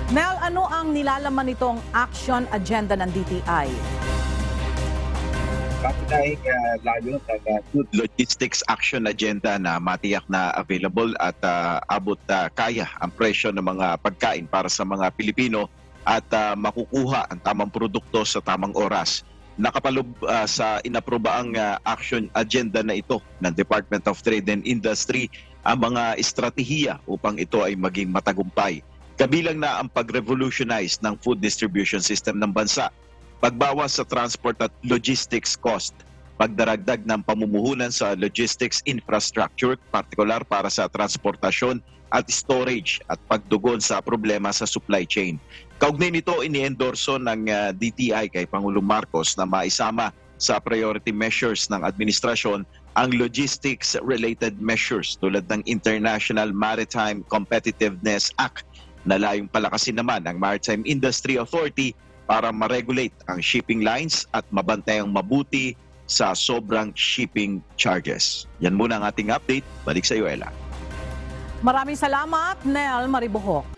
Nel, ano ang nilalaman nitong action agenda ng DTI? Kapunahing layo ng Food Logistics Action Agenda na matiyak na available at kaya ang presyo ng mga pagkain para sa mga Pilipino at makukuha ang tamang produkto sa tamang oras. Nakapaloob sa inaprobaang action agenda na ito ng Department of Trade and Industry ang mga estratehiya upang ito ay maging matagumpay. Kabilang na ang pag-revolutionize ng food distribution system ng bansa, pagbawas sa transport at logistics cost, pagdaragdag ng pamumuhunan sa logistics infrastructure, partikular para sa transportasyon at storage at pagdugon sa problema sa supply chain. Kaugnay nito, iniendorso ng DTI kay Pangulong Marcos na maisama sa priority measures ng administrasyon ang logistics-related measures tulad ng International Maritime Competitiveness Act na layong palakasin naman ang Maritime Industry Authority para ma-regulate ang shipping lines at mabantayang mabuti sa sobrang shipping charges. Yan muna ang ating update. Balik sa iyo, Ella. Maraming salamat, Nel Maribuhok.